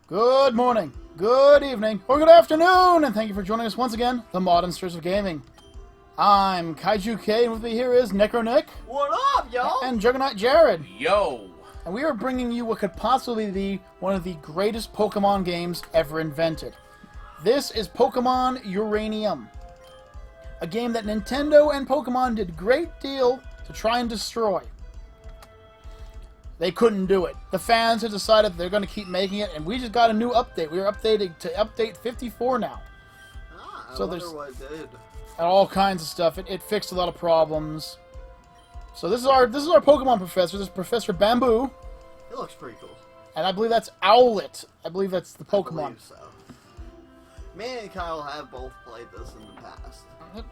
Good morning, good evening, or good afternoon, and thank you for joining us once again, the Monsters of Gaming. I'm KaijuK, and with me here is Necronick. What up, y'all? And Juggernaut Jared. Yo! And we are bringing you what could possibly be one of the greatest Pokemon games ever invented. This is Pokemon Uranium. A game that Nintendo and Pokemon did a great deal to try and destroy. They couldn't do it. The fans have decided they're going to keep making it, and we just got a new update. We are updating to update 54 now. I wonder what it did. All kinds of stuff. It fixed a lot of problems. So this is our Pokemon professor. This is Professor Bamboo. It looks pretty cool. And I believe that's Owlet. I believe that's the Pokemon. I believe so. Me and Kyle have both played this in the past.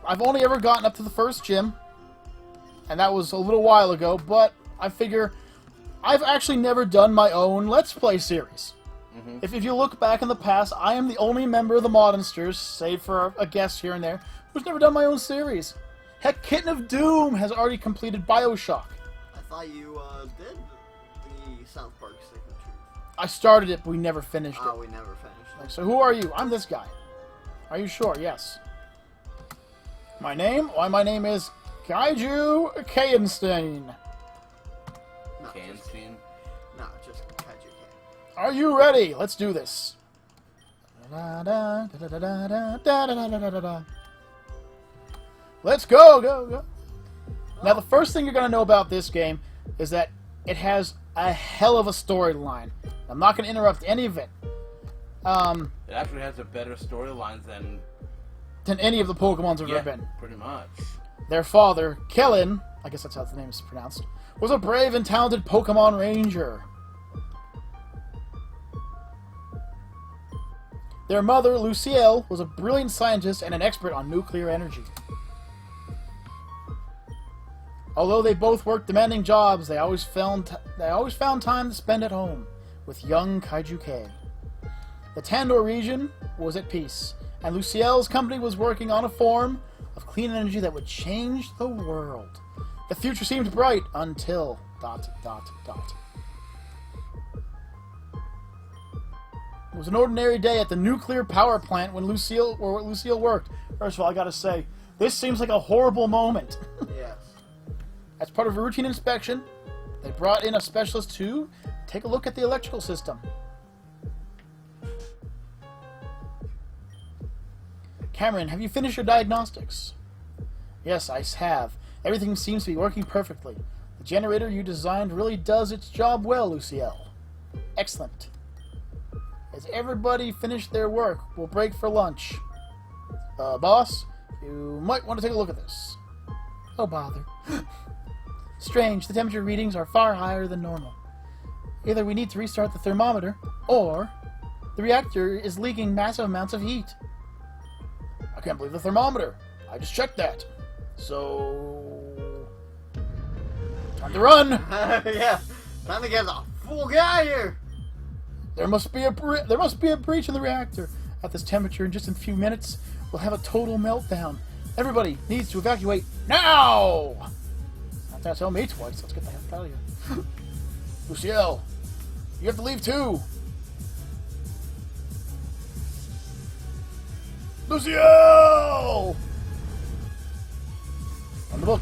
I've only ever gotten up to the first gym, and that was a little while ago, but I figure I've actually never done my own Let's Play series. Mm-hmm. If you look back in the past, I am the only member of the Monsters, save for a guest here and there, who's never done my own series. Heck, Kitten of Doom has already completed BioShock. I thought you did the South Park signature. I started it, but we never finished it. Oh, we never finished it. So who are you? I'm this guy. Are you sure? Yes. My name? Why, my name is KaijuK. Canstein? No, just KaijuK. Are you ready? Let's do this. Let's go, go. Now, the first thing you're going to know about this game is that it has a hell of a storyline. I'm not going to interrupt any of it. It actually has a better storyline than any of the Pokemons have ever been. Pretty much. Their father, Kellen, I guess that's how the name is pronounced, was a brave and talented Pokemon Ranger. Their mother, Lucille, was a brilliant scientist and an expert on nuclear energy. Although they both worked demanding jobs, they always found time to spend at home with young KaijuK. The Tandor region was at peace, and Lucille's company was working on a form of clean energy that would change the world. The future seemed bright until ... It was an ordinary day at the nuclear power plant when Lucille worked. First of all, I gotta say, this seems like a horrible moment. Yes. As part of a routine inspection, they brought in a specialist to take a look at the electrical system. Cameron, have you finished your diagnostics? Yes, I have. Everything seems to be working perfectly. The generator you designed really does its job well, Lucille. Excellent. As everybody finished their work, we'll break for lunch. Boss, you might want to take a look at this. Oh, bother. Strange, the temperature readings are far higher than normal. Either we need to restart the thermometer, or the reactor is leaking massive amounts of heat. I can't believe the thermometer. I just checked that. So... time to run! Yeah, time to get the full guy here! There must be a breach in the reactor. At this temperature, in just a few minutes, we'll have a total meltdown. Everybody needs to evacuate now! Not to tell me twice. Let's get the heck out of here. Lucille, you have to leave too. Lucille! On the book.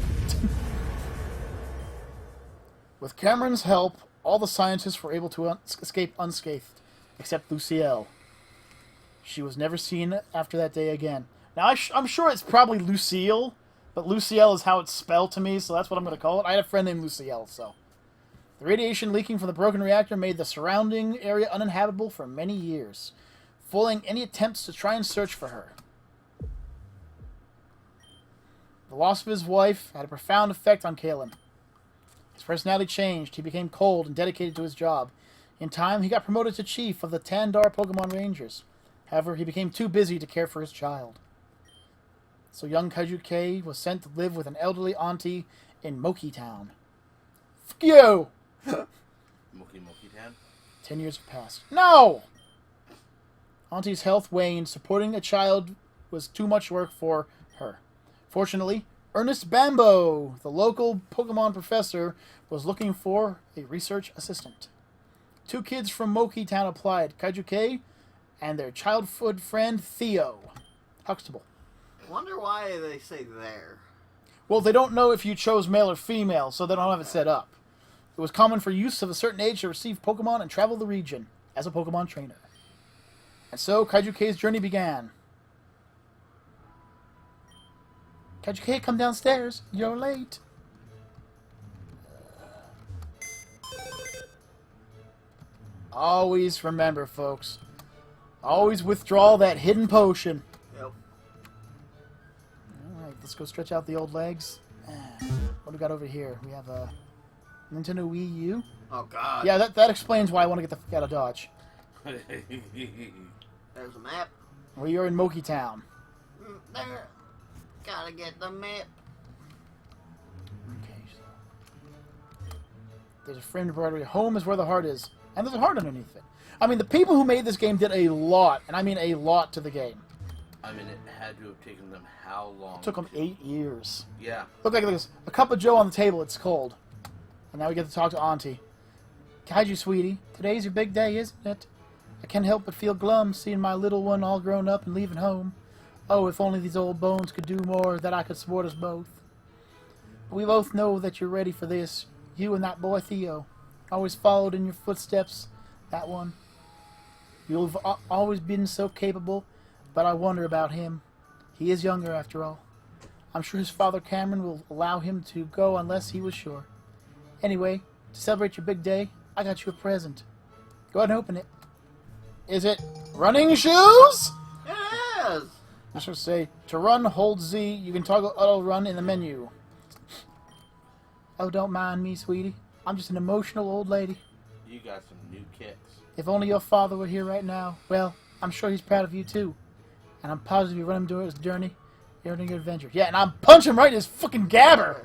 With Cameron's help, all the scientists were able to escape unscathed, except Lucille. She was never seen after that day again. Now, I'm sure it's probably Lucille, but Lucille is how it's spelled to me, so that's what I'm going to call it. I had a friend named Lucille, so. The radiation leaking from the broken reactor made the surrounding area uninhabitable for many years, foiling any attempts to try and search for her. The loss of his wife had a profound effect on Kalen. His personality changed. He became cold and dedicated to his job. In time, he got promoted to chief of the Tandor Pokemon Rangers. However, he became too busy to care for his child. So young KaijuK was sent to live with an elderly auntie in Moki Town. Fuck you! Moki Town? 10 years have passed. No! Auntie's health waned. Supporting a child was too much work for her. Fortunately, Ernest Bambo, the local Pokemon professor, was looking for a research assistant. Two kids from Moki Town applied, KaijuK and their childhood friend Theo. Huxtable. I wonder why they say there. Well, they don't know if you chose male or female, so they don't have it set up. It was common for youths of a certain age to receive Pokemon and travel the region as a Pokemon trainer. And so KaijuK's journey began. KaijuK, come downstairs. You're late. Always remember, folks. Always withdraw that hidden potion. Yep. Alright, let's go stretch out the old legs. What do we got over here? We have a Nintendo Wii U. Oh, God. Yeah, that explains why I want to get the fuck out of Dodge. There's a map. Well, you're in Moki Town. There. Gotta get the map. Okay, so there's a friend embroidery. Home is where the heart is. And there's a heart underneath it. I mean, the people who made this game did a lot, and I mean a lot to the game. I mean, it had to have taken them how long? It took them 8 years. Yeah. Look like this. A cup of joe on the table, it's cold. And now we get to talk to Auntie. Kaiju, sweetie. Today's your big day, isn't it? I can't help but feel glum seeing my little one all grown up and leaving home. Oh, if only these old bones could do more, that I could support us both. But we both know that you're ready for this. You and that boy Theo. Always followed in your footsteps, that one. You've always been so capable, but I wonder about him. He is younger, after all. I'm sure his father Cameron will allow him to go unless he was sure. Anyway, to celebrate your big day, I got you a present. Go ahead and open it. Is it running shoes? Yes! I should say, to run, hold Z. You can toggle auto run in the menu. Oh, don't mind me, sweetie. I'm just an emotional old lady. You got some new kicks. If only your father were here right now. Well, I'm sure he's proud of you, too. And I'm positive you run him during his journey, during your adventure. Yeah, and I'm punching him right in his fucking gabber.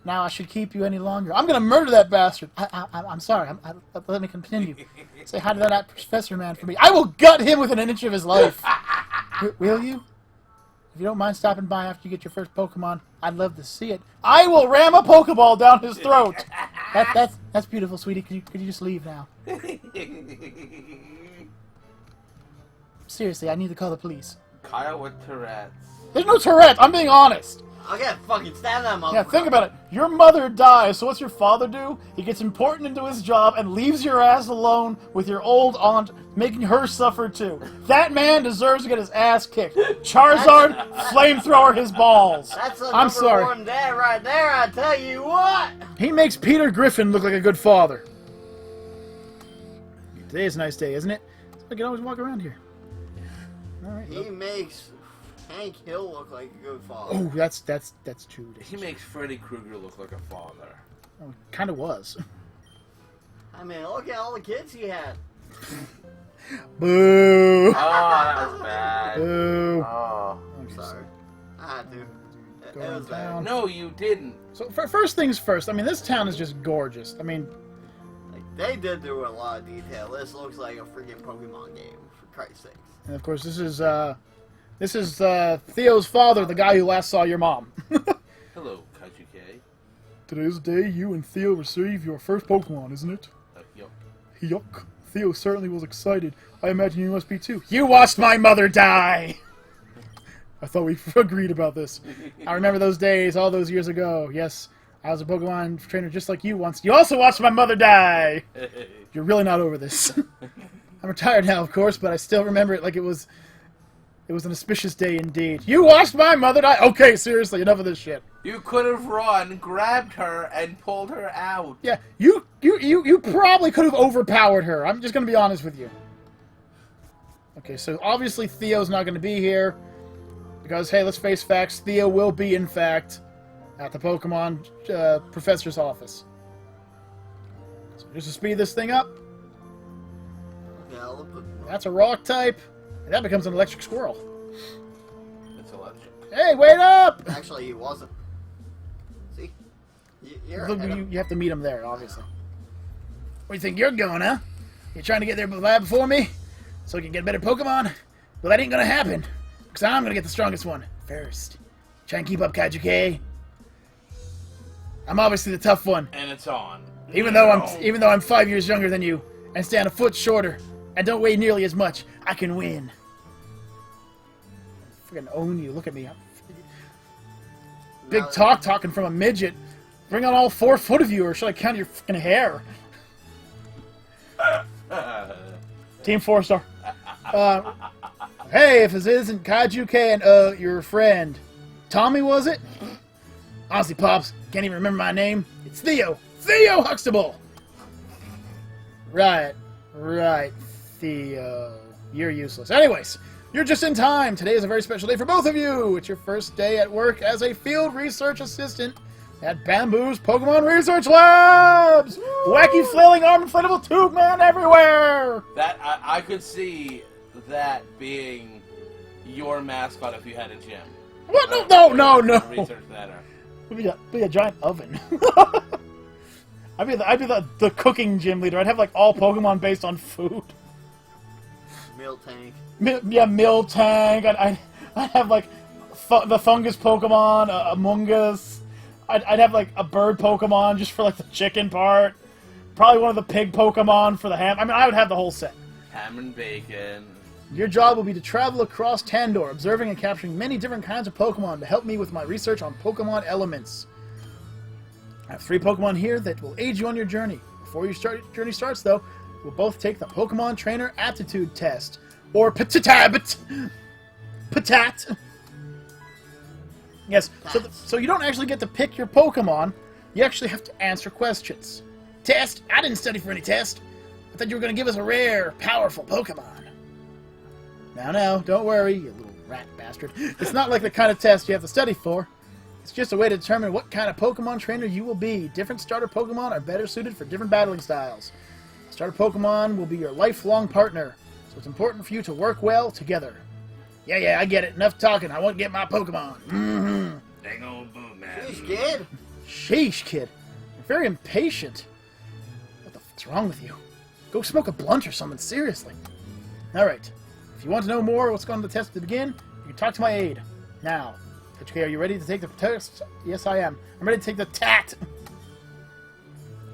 Now I should keep you any longer. I'm gonna murder that bastard. I'm sorry. Let me continue. Say hi to that professor man for me. I will gut him within an inch of his life. Will you? If you don't mind stopping by after you get your first Pokemon, I'd love to see it. I will ram a Pokeball down his throat. That's beautiful, sweetie. Could you just leave now? Seriously, I need to call the police. Kyle with Tourette's. There's no Tourette. I'm being honest. I'll get fucking stab that motherfucker. Yeah, think about it. Your mother dies, so what's your father do? He gets important into his job and leaves your ass alone with your old aunt, making her suffer too. That man deserves to get his ass kicked. Charizard, flamethrower his balls. That's a I'm sorry. one dad right there, I tell you what. He makes Peter Griffin look like a good father. Today is a nice day, isn't it? I can always walk around here. All right. He makes Hank Hill look like a good father. Oh, that's true. He makes Freddy Krueger look like a father. Oh, kind of was. I mean, look at all the kids he had. Boo! Oh, that was bad. Boo! Oh. I'm sorry. I had to. It Going was down. bad. No, you didn't. So, first things first, I mean, this town is just gorgeous. I mean, Like, they did do a lot of detail. This looks like a freaking Pokemon game, for Christ's sakes. and of course, this is Theo's father, the guy who last saw your mom. Hello, KaijuK. Today's the day you and Theo receive your first Pokemon, isn't it? Yuck. Yuck. Theo certainly was excited. I imagine you must be too. You watched my mother die! I thought we agreed about this. I remember those days, all those years ago. Yes, I was a Pokemon trainer just like you once. You also watched my mother die! You're really not over this. I'm retired now, of course, but I still remember it like it was an auspicious day indeed. You watched my mother die? Okay, seriously, enough of this shit. You could have run, grabbed her, and pulled her out. Yeah, you probably could have overpowered her. I'm just going to be honest with you. Okay, so obviously Theo's not going to be here. Because, hey, let's face facts, Theo will be, in fact, at the Pokemon Professor's office. So just to speed this thing up, Yeah, look at that's a rock type, and that becomes an electric squirrel. It's electric. Hey, wait up! Actually, he wasn't. See? You're Look, ahead of- you have to meet him there, obviously. Where do you think you're going, huh? You trying to get there before me? So we can get better Pokemon? Well, that ain't gonna happen. Because I'm gonna get the strongest one first. Try and keep up, KaijuK. I'm obviously the tough one. And it's on. Even though I'm 5 years younger than you and stand a foot shorter and don't weigh nearly as much, I can win. I freaking own you. Look at me. Big talking from a midget. Bring on all 4 foot of you, or should I count your freaking hair? Team 4-star. Hey, if this isn't KaijuK and your friend Tommy, was it? Honestly, Pops, can't even remember my name. It's Theo. Theo Huxtable! Right, Theo. You're useless. Anyways, you're just in time. Today is a very special day for both of you. It's your first day at work as a field research assistant at Bamboo's Pokemon Research Labs! Woo! Wacky flailing arm inflatable tube man everywhere! That I could see that being your mascot if you had a gym. What? No! Research center. It'd be a giant oven. I'd be the cooking gym leader. I'd have like all Pokemon based on food. Milk tank. Milk tank. I'd have like the fungus Pokemon, Among Us. I'd have like a bird Pokemon just for like the chicken part. Probably one of the pig Pokemon for the ham. I mean, I would have the whole set. Ham and bacon. Your job will be to travel across Tandor, observing and capturing many different kinds of Pokemon to help me with my research on Pokemon elements. I have 3 Pokemon here that will aid you on your journey. Before your journey starts, though, we'll both take the Pokemon Trainer Aptitude Test, or PTAT. Yes, so you don't actually get to pick your Pokemon. You actually have to answer questions. Test? I didn't study for any test. I thought you were going to give us a rare, powerful Pokemon. Now, don't worry, you little rat bastard. It's not like the kind of test you have to study for. It's just a way to determine what kind of Pokemon trainer you will be. Different starter Pokemon are better suited for different battling styles. Starter Pokemon will be your lifelong partner, so it's important for you to work well together. Yeah, I get it. Enough talking. I want to get my Pokemon. Mm-hmm. Dang old boo, man. Sheesh, kid. Sheesh, kid. You're very impatient. What the fuck's wrong with you? Go smoke a blunt or something, seriously. Alright. If you want to know more what's going on the test to begin, you can talk to my aide. Now, KaijuK, are you ready to take the test? Yes, I am. I'm ready to take the TAT.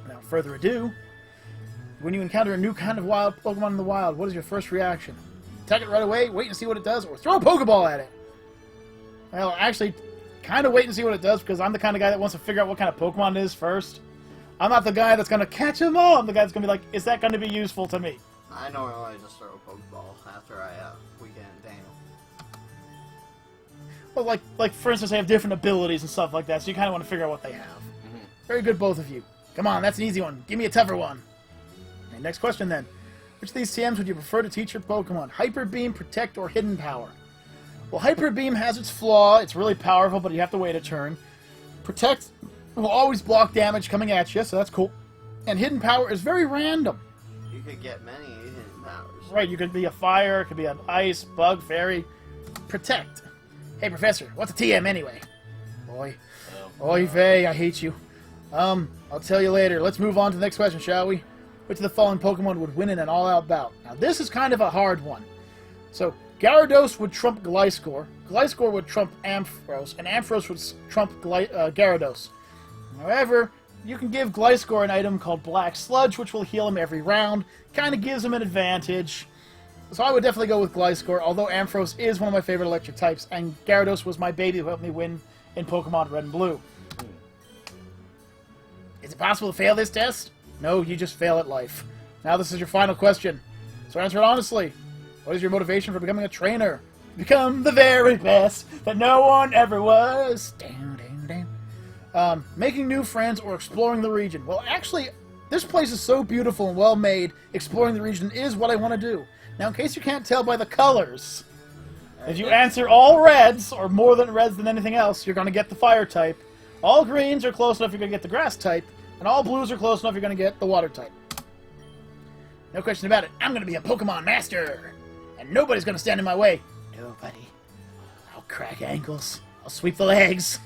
Without further ado, when you encounter a new kind of wild Pokemon in the wild, what is your first reaction? Attack it right away, wait and see what it does, or throw a Pokeball at it? Well, actually, kind of wait and see what it does, because I'm the kind of guy that wants to figure out what kind of Pokemon it is first. I'm not the guy that's going to catch them all. I'm the guy that's going to be like, is that going to be useful to me? I normally just throw a Pokeball after I weekend Daniel. Well, like for instance, they have different abilities and stuff like that, so you kind of want to figure out what they have. Mm-hmm. Very good, both of you. Come on, that's an easy one. Give me a tougher one. Okay, next question then. Which of these TMs would you prefer to teach your Pokemon? Hyper Beam, Protect, or Hidden Power? Well, Hyper Beam has its flaw. It's really powerful, but you have to wait a turn. Protect will always block damage coming at you, so that's cool. And Hidden Power is very random. You could get many hidden powers. Right, you could be a fire, it could be an ice, bug, fairy. Protect. Hey, Professor, what's a TM anyway? Boy. Oy vey, I hate you. I'll tell you later. Let's move on to the next question, shall we? Which of the following Pokemon would win in an all-out bout? Now, this is kind of a hard one. So, Gyarados would trump Gliscor, Gliscor would trump Ampharos, and Ampharos would trump Gyarados. However, you can give Gliscor an item called Black Sludge, which will heal him every round. Kind of gives him an advantage. So I would definitely go with Gliscor, although Ampharos is one of my favorite electric types, and Gyarados was my baby who helped me win in Pokemon Red and Blue. Is it possible to fail this test? No, you just fail at life. Now this is your final question. So answer it honestly. What is your motivation for becoming a trainer? Become the very best that no one ever was. Damn. Making new friends or exploring the region. Well, actually, this place is so beautiful and well made, exploring the region is what I want to do. Now, in case you can't tell by the colors, if you answer all reds, or more than reds than anything else, you're going to get the fire type. All greens are close enough, you're going to get the grass type. And all blues are close enough, you're going to get the water type. No question about it. I'm going to be a Pokemon Master. And nobody's going to stand in my way. Nobody. I'll crack ankles. I'll sweep the legs.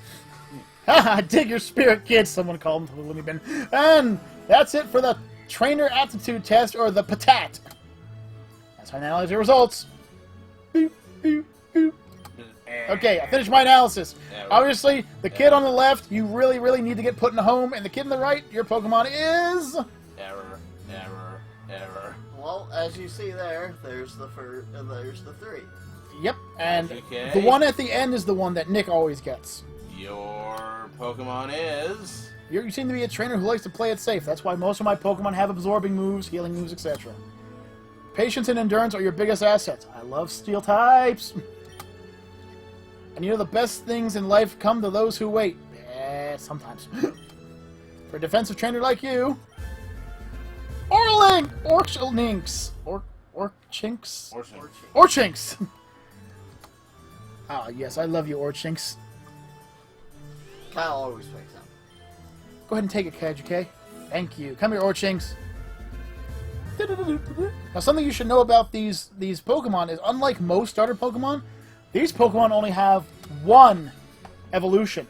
Haha, dig your spirit, kid, someone called him to the loony bin. And that's it for the Trainer Aptitude Test, or the PTAT. That's how I analyze your results. Boop, boop, boop. Does Okay, I finished my analysis. Yeah, Obviously, the kid on the left, you really, really need to get put in a home, and the kid on the right, your Pokemon is... Error. Well, as you see there, there's the there's the 3. Yep, and Okay. the one at the end is the one that Nick always gets. Your Pokemon is... You seem to be a trainer who likes to play it safe. That's why most of my Pokemon have absorbing moves, healing moves, etc. Patience and endurance are your biggest assets. I love steel types. And you know the best things in life come to those who wait. Yeah, sometimes. For a defensive trainer like you... Orchinks. Orchinks. Ah, yes, I love you, Orchinks. Kyle always picks them. Go ahead and take it, KaijuK. Thank you. Come here, Orchinks. Now, something you should know about these Pokemon is, unlike most starter Pokemon, these Pokemon only have one evolution.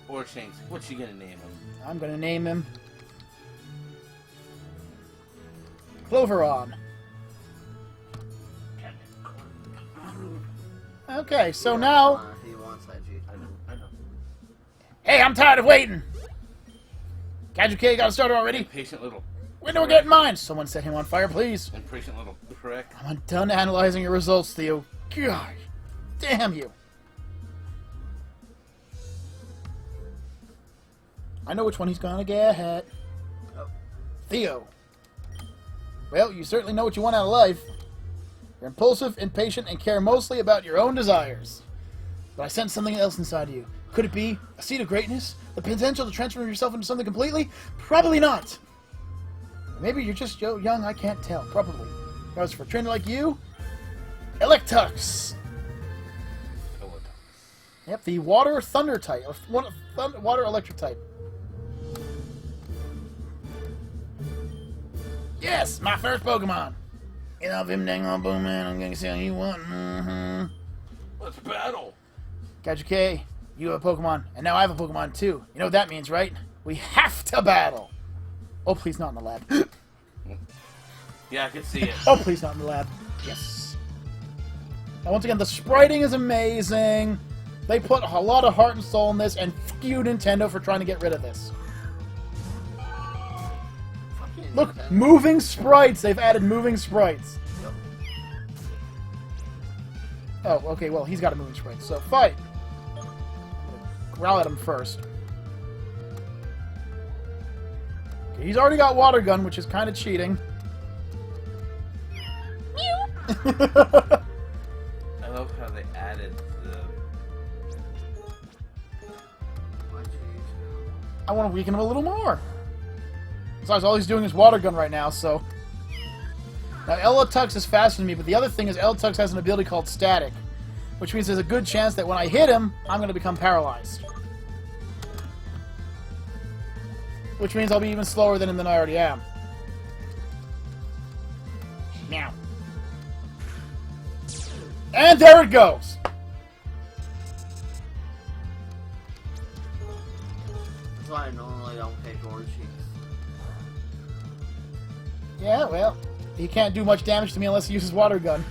Orchinks. What you gonna name him? I'm gonna name him Cloveron. Okay, so now... He wants that G. I know. Hey, I'm tired of waiting! KaijuK got started already? Impatient little... When do we get mine? Someone set him on fire, please. Impatient little prick. I'm done analyzing your results, Theo. God damn you. I know which one he's gonna get. Oh. Theo. Well, you certainly know what you want out of life. You're impulsive, impatient, and care mostly about your own desires. But I sense something else inside of you. Could it be a seed of greatness? The potential to transform yourself into something completely? Probably not. Maybe you're just young, I can't tell. Probably. As for a trainer like you, Electux. Yep, the water thunder type, or water electric type. Yes, my first Pokemon. Get off him, dang on boom, man. I'm gonna see how you want. Let's battle. KaijuK, you have a Pokemon, and now I have a Pokemon too. You know what that means, right? We have to battle. Oh, please, not in the lab. Yeah, I can see it. Oh, please, not in the lab. Yes. Now, once again, the spriting is amazing. They put a lot of heart and soul in this, and fuck you, Nintendo, for trying to get rid of this. Look, moving sprites. They've added moving sprites. Oh, okay, well, he's got a moving sprite, so fight. Growl at him first. Okay, he's already got Water Gun, which is kind of cheating. I love how they added the... I want to weaken him a little more. Besides, all he's doing is Water Gun right now, so... Now, Electux is faster than me, but the other thing is Electux has an ability called Static, which means there's a good chance that when I hit him, I'm going to become paralyzed. Which means I'll be even slower than I already am. Meow. And there it goes! That's why I normally don't pick Orchinks. Yeah, well, he can't do much damage to me unless he uses Water Gun.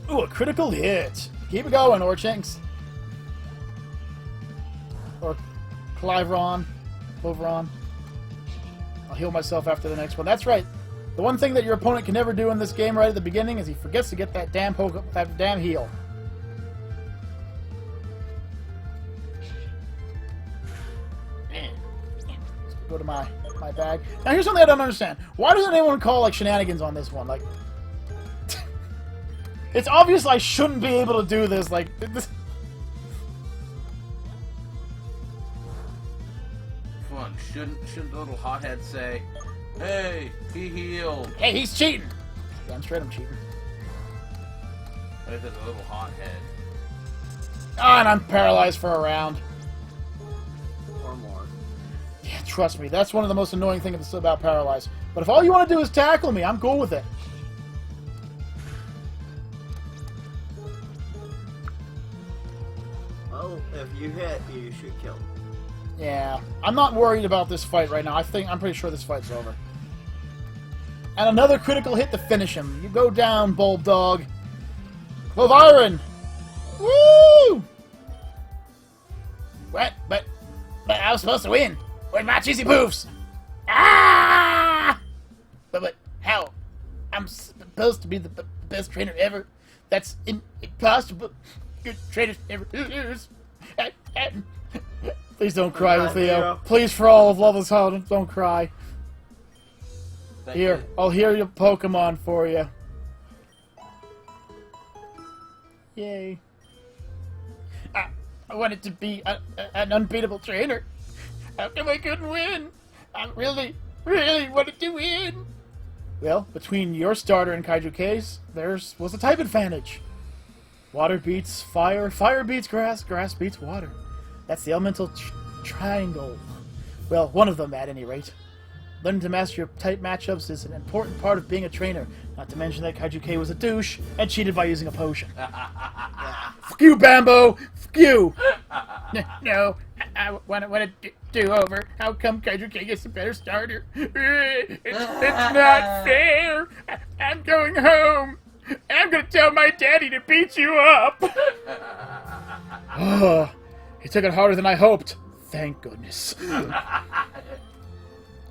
Ooh, a critical hit! Keep it going, Orchinks. Or Cloveron. I'll heal myself after the next one. That's right. The one thing that your opponent can never do in this game right at the beginning is he forgets to get that damn heal. Let's go to my bag. Now here's something I don't understand. Why doesn't anyone call like shenanigans on this one? Like, it's obvious I shouldn't be able to do this. Like, this. Come on, shouldn't the little hothead say, "Hey, he healed"? Hey, he's cheating. Damn straight, I'm cheating. What if it's a little hothead? Ah, and I'm paralyzed for a round. Or more. Yeah, trust me, that's one of the most annoying things about paralyzed. But if all you want to do is tackle me, I'm cool with it. Well, if you hit, you should kill. Yeah, I'm not worried about this fight right now. I'm pretty sure this fight's over. And another critical hit to finish him. You go down, Bulb Dog. Clove Iron! Woo! What? But I was supposed to win. Where's my cheesy poofs? Ah! But how? I'm supposed to be the best trainer ever. That's impossible. Good trainers never lose. Please don't cry, Theo. Please, for all of love and don't cry. Here, I'll heal your Pokemon for you. Yay. I wanted to be an unbeatable trainer. How come I couldn't win? I really wanted to win. Well, between your starter and KaijuK's, was a type advantage. Water beats fire, fire beats grass, grass beats water. That's the elemental triangle. Well, one of them at any rate. Learning to master your type matchups is an important part of being a trainer. Not to mention that KaijuK was a douche and cheated by using a potion. Fuck you, Bambo! Fuck you! No, I want to do over. How come KaijuK gets a better starter? It's not fair! I'm going home! I'm gonna tell my daddy to beat you up! Oh, he took it harder than I hoped. Thank goodness.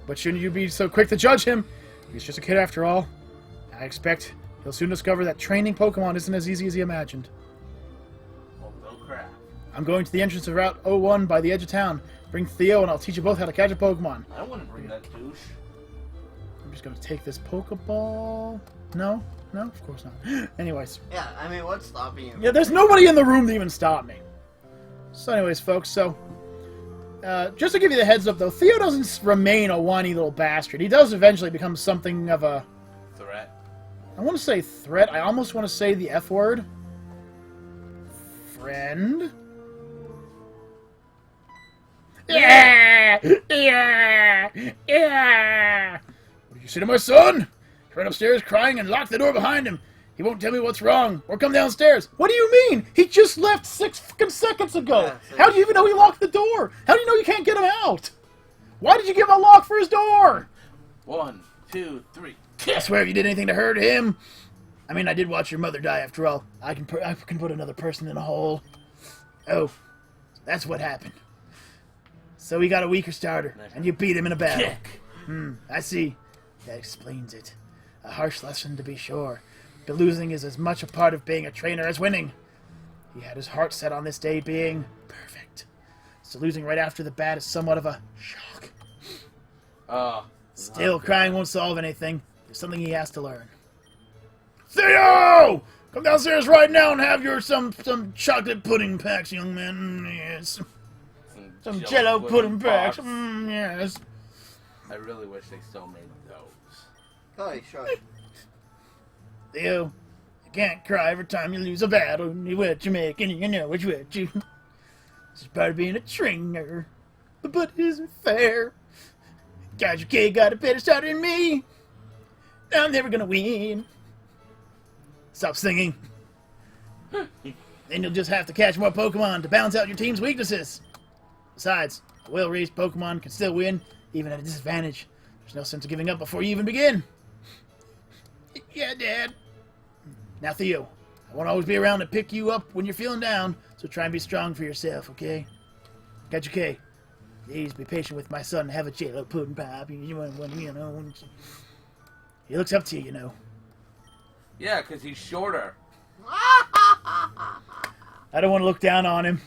But shouldn't you be so quick to judge him? He's just a kid after all. I expect he'll soon discover that training Pokemon isn't as easy as he imagined. Oh, no crap. I'm going to the entrance of Route 01 by the edge of town. Bring Theo and I'll teach you both how to catch a Pokemon. I don't want to bring that douche. I'm just going to take this Pokeball. No? No? Of course not. Anyways. Yeah, I mean, what's stopping you? Yeah, there's nobody in the room to even stop me. So anyways, folks, just to give you the heads up, though, Theo doesn't remain a whiny little bastard. He does eventually become something of a... threat. I want to say threat. I almost want to say the F word. Friend? Yeah! Yeah! Yeah! What did you say to my son? He ran upstairs crying and locked the door behind him. He won't tell me what's wrong or come downstairs. What do you mean? He just left 6 fucking seconds ago. Yeah, How do you even know he locked the door? How do you know you can't get him out? Why did you give him a lock for his door? 1, 2, 3. I swear if you did anything to hurt him. I mean, I did watch your mother die after all. I can put another person in a hole. Oh, that's what happened. So he got a weaker starter, and you beat him in a battle. Kick. I see. That explains it. A harsh lesson, to be sure. But losing is as much a part of being a trainer as winning. He had his heart set on this day being perfect. So losing right after the bat is somewhat of a shock. Still, crying won't solve anything. There's something he has to learn. Theo! Come downstairs right now and have your some chocolate pudding packs, young man. Yes. Some Jello pudding packs. Yes. I really wish they still made those. Holy shush. Theo, you can't cry every time you lose a battle. You what you make, and you know what you what you. This is part of being a trainer, but it isn't fair. KaijuK got a better starter than me. I'm never gonna win. Stop singing. Then you'll just have to catch more Pokemon to balance out your team's weaknesses. Besides, a well-raised Pokemon can still win, even at a disadvantage. There's no sense of giving up before you even begin. Yeah, Dad. Now, Theo, I won't always be around to pick you up when you're feeling down, so try and be strong for yourself, okay? KaijuK, please be patient with my son and have a Jello pudding pop. You know, he looks up to you, you know. Yeah, because he's shorter. I don't want to look down on him.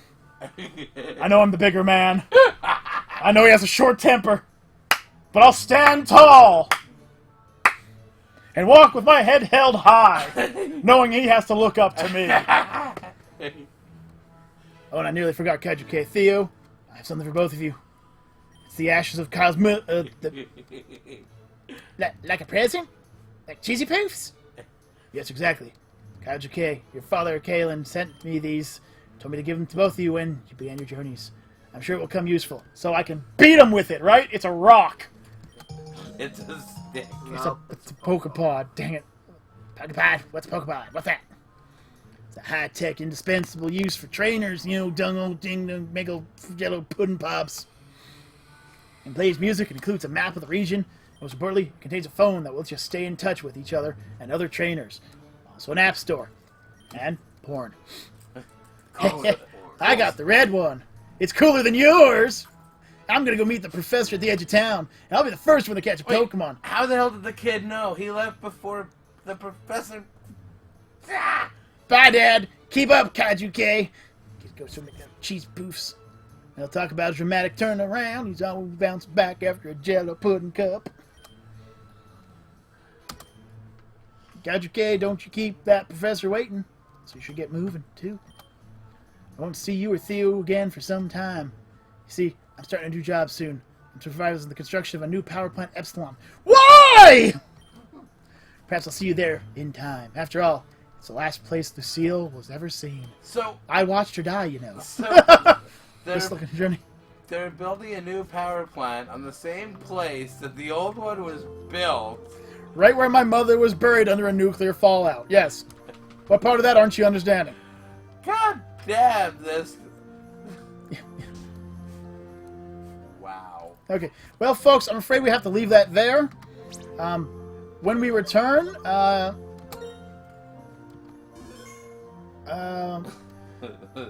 I know I'm the bigger man. I know he has a short temper. But I'll stand tall and walk with my head held high, knowing he has to look up to me. Oh, and I nearly forgot KaijuK. Theo, I have something for both of you. It's the ashes of like a present? Like cheesy poofs? Yes, exactly. KaijuK, your father, Kalen, sent me these. Told me to give them to both of you when you began your journeys. I'm sure it will come useful, so I can beat them with it, right? It's a rock. It's a stick. It's a Pokepod. Dang it. Pokepod? What's a Pokepod? What's that? It's a high-tech, indispensable use for trainers, you know, dung-o, ding-dong, make-o, Jello pudding pops. It plays music and includes a map of the region. Most importantly, it contains a phone that lets you stay in touch with each other and other trainers. Also an app store. And porn. I got the red one. It's cooler than yours. I'm gonna go meet the professor at the edge of town, and I'll be the first one to catch a Pokemon. How the hell did the kid know? He left before the professor... Ah! Bye, Dad. Keep up, KaijuK. Go some cheese boofs. They'll talk about a dramatic turnaround. He's always bouncing back after a Jello pudding cup. KaijuK, don't you keep that professor waiting. So you should get moving, too. I won't see you or Theo again for some time. You see, I'm starting a new job soon. I'm supervising the construction of a new power plant Epsilon. Why? Perhaps I'll see you there in time. After all, it's the last place Lucille was ever seen. So I watched her die, you know. So This looking journey. they're building a new power plant on the same place that the old one was built. Right where my mother was buried under a nuclear fallout. Yes. What part of that aren't you understanding? God damn this. Wow. Okay. Well, folks, I'm afraid we have to leave that there. When we return,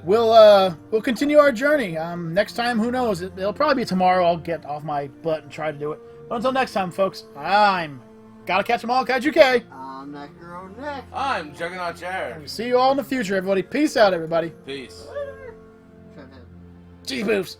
we'll continue our journey. Next time, who knows? It'll probably be tomorrow. I'll get off my butt and try to do it. But until next time, folks, I'm Gotta Catch 'em All, KaijuK. I'm Necro Nick. I'm Juggernaut Jared. See you all in the future, everybody. Peace out, everybody. Peace. Shut up. Cheese boofs.